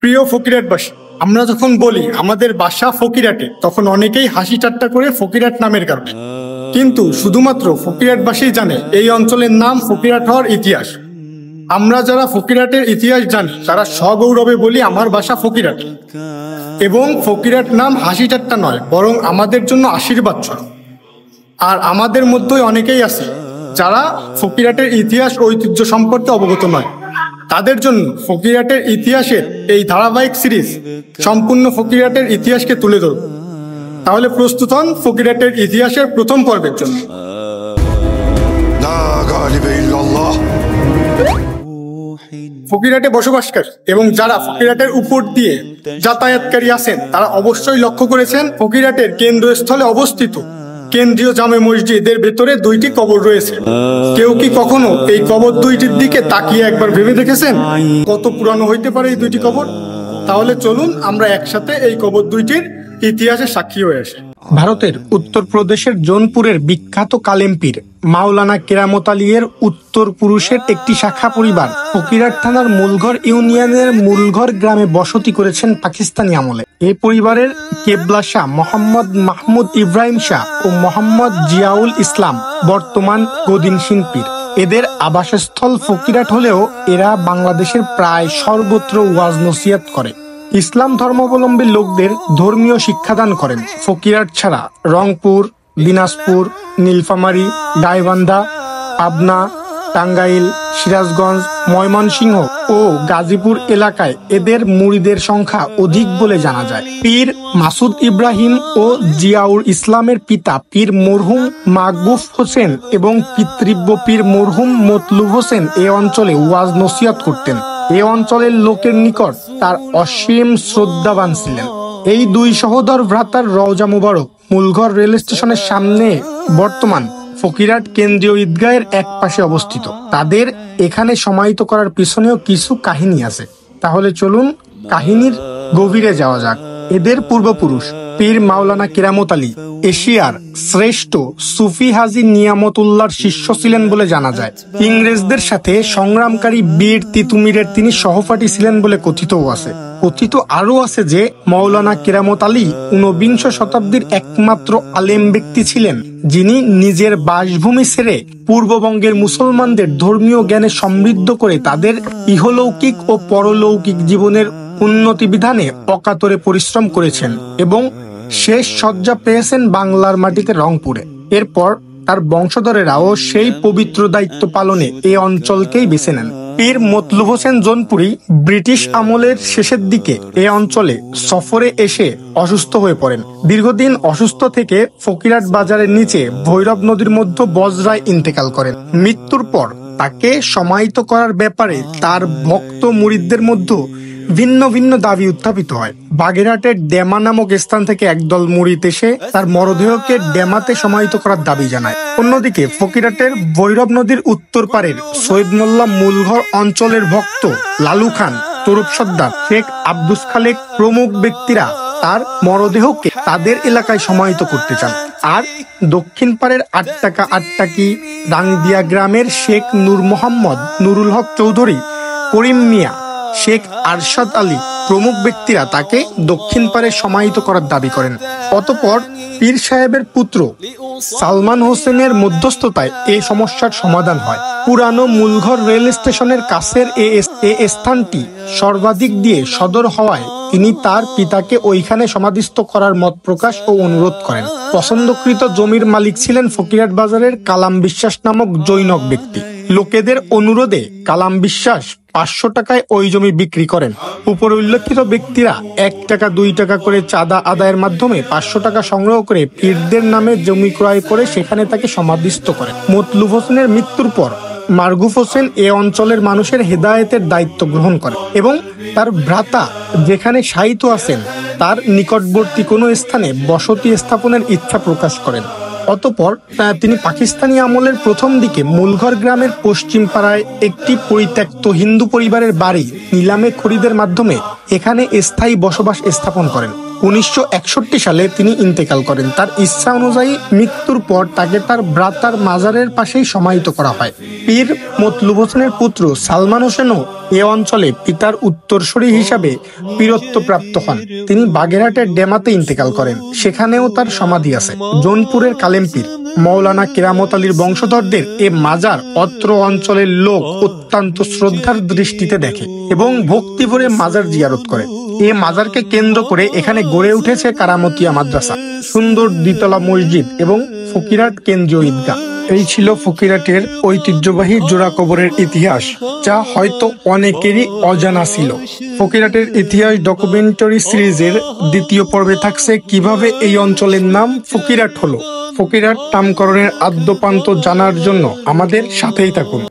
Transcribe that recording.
প্রিয় ফকিরাটবাসী, আমরা যখন বলি আমাদের বাসা ফকিরাটে, তখন অনেকেই হাসি ঠাট্টা করে ফকিরাট নামের কারণে। কিন্তু শুধুমাত্র ফকিরাটবাসী জানে এই অঞ্চলের নাম ফকিরাট হওয়ার ইতিহাস। আমরা যারা ফকিরাটের ইতিহাস জানি তারা সগৌরবে বলি আমার বাসা ফকিরাট। এবং ফকিরাট নাম হাসি ঠাট্টা নয়, বরং আমাদের জন্য আশীর্বাদ স্বরূপ। আর আমাদের মধ্যেই অনেকেই আছে যারা ফকিরাটের ইতিহাস ও ঐতিহ্য সম্পর্কে অবগত নয়। তাদের জন্য ফকিরাটের ইতিহাসের এই ধারাবাহিক সিরিজ সম্পূর্ণ ফকিরাটের ইতিহাসকে তুলে ধরব। তাহলে প্রস্তুত হন ফকিরাটের ইতিহাসের প্রথম পর্বের জন্য। ফকিরাটে বসবাসকারী এবং যারা ফকিরাটের উপর দিয়ে যাতায়াতকারী আছেন তারা অবশ্যই লক্ষ্য করেছেন ফকিরাটের কেন্দ্রস্থলে অবস্থিত কেন্দ্রীয় জামে মসজিদের ভেতরে দুইটি কবর রয়েছে। কেউ কি কখনো এই কবর দুইটির দিকে তাকিয়ে একবার ভেবে দেখেছেন কত পুরানো হইতে পারে এই দুইটি কবর? তাহলে চলুন আমরা একসাথে এই কবর দুইটির ইতিহাসে সাক্ষী হয়ে আসি। ভারতের উত্তরপ্রদেশের জৌনপুরের বিখ্যাত কালেমপীর মাওলানা কেরামত আলী এর উত্তর পুরুষের একটি শাখা পরিবার ফকিরাট থানার মূলঘর ইউনিয়নের মূলঘর গ্রামে বসতি করেছেন পাকিস্তানি আমলে। এই পরিবারের কেবলা শাহ মোহাম্মদ মাহমুদ ইব্রাহিম শাহ ও মোহাম্মদ জিয়াউল ইসলাম বর্তমান গদিনশীন পীর। এদের আবাসস্থল ফকিরাট হলেও এরা বাংলাদেশের প্রায় সর্বত্র ওয়াজ নসিহত করে। ইসলাম ধর্মাবলম্বী লোকদের ধর্মীয় শিক্ষাদান করেন। ফকিরাট ছাড়া রংপুর, দিনাজপুর, নীলফামারী, গাইবান্ধা, পাবনা, টাঙ্গাইল, সিরাজগঞ্জ, ময়মনসিংহ ও গাজীপুর এলাকায় এদের মুরিদের সংখ্যা অধিক বলে জানা যায়। পীর মাসুদ ইব্রাহিম ও জিয়াউল ইসলামের পিতা পীর মরহুম মাকবুফ হোসেন এবং পিতৃব্য পীর মরহুম মতলুব হোসেন এ অঞ্চলে ওয়াজ নসিহত করতেন। এ অঞ্চলের লোকের নিকট তার অসীম শ্রদ্ধাবান ছিলেন। এই দুই সহোদর ভ্রাতার রওজা মুবারক মূলঘর রেল স্টেশনের সামনে বর্তমান ফকিরাট কেন্দ্রীয় ঈদগাহের এক পাশে অবস্থিত। তাদের এখানে সমাহিত করার পিছনেও কিছু কাহিনী আছে। তাহলে চলুন কাহিনীর গভীরে যাওয়া যাক। এদের পূর্বপুরুষ পীর মাওলানা কেরামত আলী এশিয়ার শ্রেষ্ঠ সুফি হাজি নিয়ামতুল্লাহর শিষ্য ছিলেন বলে জানা যায়। ইংরেজদের সাথে সংগ্রামকারী বীর তিতুমিরের তিনি সহপাঠী ছিলেন বলে কথিতও আছে। কথিত আরও আছে যে মাওলানা কেরামত আলী ঊনবিংশ শতাব্দীর একমাত্র আলেম ব্যক্তি ছিলেন যিনি নিজের বাসভূমি ছেড়ে পূর্ববঙ্গের মুসলমানদের ধর্মীয় জ্ঞানে সমৃদ্ধ করে তাদের ইহলৌকিক ও পরলৌকিক জীবনের উন্নতি বিধানে অকাতরে পরিশ্রম করেছেন এবং শেষ শয্যা পেয়েছেন বাংলার মাটিতে রংপুরে। এরপর তার বংশধরেরাও সেই পবিত্র দায়িত্ব পালনে এই অঞ্চলকেই বেছে নেন। পীর মতলুব হোসেন জৌনপুরী ব্রিটিশ আমলের শেষের দিকে এ অঞ্চলে সফরে এসে অসুস্থ হয়ে পড়েন। দীর্ঘদিন অসুস্থ থেকে ফকিরাট বাজারের নিচে ভৈরব নদীর মধ্যে বজরায় ইন্তেকাল করেন। মৃত্যুর পর তাকে সমাহিত করার ব্যাপারে তার ভক্ত মুরিদদের মধ্যে ভিন্ন ভিন্ন দাবি উত্থাপিত হয়। বাগেরহাটের ডেমা নামক স্থান থেকে একদল মুরিদ এসে তার মরদেহকে ডেমাতে সমাহিত করার দাবি জানায়। অন্যদিকে ফকিরাটের ভৈরব নদীর উত্তর পারের সৈয়দ মোল্লা মূলঘর অঞ্চলের ভক্ত লালু খান, তরুপ সর্দার, শেখ আব্দুস খালেক প্রমুখ ব্যক্তিরা তার মরদেহকে তাদের এলাকায় সমাহিত করতে চান। আর দক্ষিণ পারের আটটাকি রাংদিয়া গ্রামের শেখ নূর মোহাম্মদ, নুরুল হক চৌধুরী, করিম মিয়া, শেখ আরশাদ আলী প্রমুখ ব্যক্তিরা তাকে দক্ষিণ পারে সমাহিত করার দাবি করেন। অতঃপর পীর সাহেবের পুত্র সালমান হোসেনের মধ্যস্থতায় এই সমস্যার সমাধান হয়। পুরানো মূলঘর রেল স্টেশনের কাছের এই স্থানটি সর্বাধিক দিয়ে সদর হওয়ায় তিনি তার পিতাকে ওইখানে সমাধিস্থ করার মত প্রকাশ ও অনুরোধ করেন। পছন্দকৃত জমির মালিক ছিলেন ফকিরাট বাজারের কালাম বিশ্বাস নামক জৈনক ব্যক্তি। লোকেদের অনুরোধে কালাম বিশ্বাস 500 টাকায় ওই জমি বিক্রি করেন। উপরে উল্লেখিত ব্যক্তিরা 1 টাকা 2 টাকা করে চাঁদা আদায়ের মাধ্যমে 500 টাকা সংগ্রহ করে পীরদের নামে জমি ক্রয় করে সেখানে তাকে সমাধিস্থ করেন। মতলুব হোসেনের মৃত্যুর পর মারগুফ হোসেন এ অঞ্চলের মানুষের হেদায়েতের দায়িত্ব গ্রহণ করেন এবং তার ভ্রাতা যেখানে শায়িত আছেন তার নিকটবর্তী কোনো স্থানে বসতি স্থাপনের ইচ্ছা প্রকাশ করেন। অতঃপর তিনি পাকিস্তানি আমলের প্রথম দিকে মূলঘর গ্রামের পশ্চিম পাড়ায় একটি পরিত্যক্ত হিন্দু পরিবারের বাড়ি নিলামে খরিদের মাধ্যমে এখানে স্থায়ী বসবাস স্থাপন করেন। 1961 সালে তিনি ইন্তেকাল করেন। তার ইচ্ছা অনুযায়ী মৃত্যুর পর তাকে তার ভ্রাতার মাজারের পাশেই সমাহিত করা হয়। পীর মতলুব হোসেনের পুত্র সালমান হোসেনও এ অঞ্চলে পিতার উত্তরসূরি হিসাবে পীরত্বপ্রাপ্ত হন। তিনি বাগেরহাটের ডেমাতে ইন্তেকাল করেন, সেখানেও তার সমাধি আছে। জৌনপুরের কালেমপীর মৌলানা কেরামত আলীর বংশধরদের এ মাজার অত্র অঞ্চলের লোক অত্যন্ত শ্রদ্ধার দৃষ্টিতে দেখে এবং ভক্তি ভরে মাজার জিয়ারত করে। এ মাজারকে কেন্দ্র করে এখানে গড়ে উঠেছে কারামতিয়া মাদ্রাসা, সুন্দর দ্বিতলা মসজিদ এবং ফকিরহাট কেন্দ্রীয় ঈদগাহ। এই ছিল ফকিরহাটের ঐতিহ্যবাহী জোড়া কবরের ইতিহাস, যা হয়তো অনেকেরই অজানা ছিল। ফকিরহাটের ইতিহাস ডকুমেন্টারি সিরিজের দ্বিতীয় পর্বে থাকছে কিভাবে এই অঞ্চলের নাম ফকিরহাট হলো। ফকিরহাট নামকরণের আদ্যোপান্ত জানার জন্য আমাদের সাথেই থাকুন।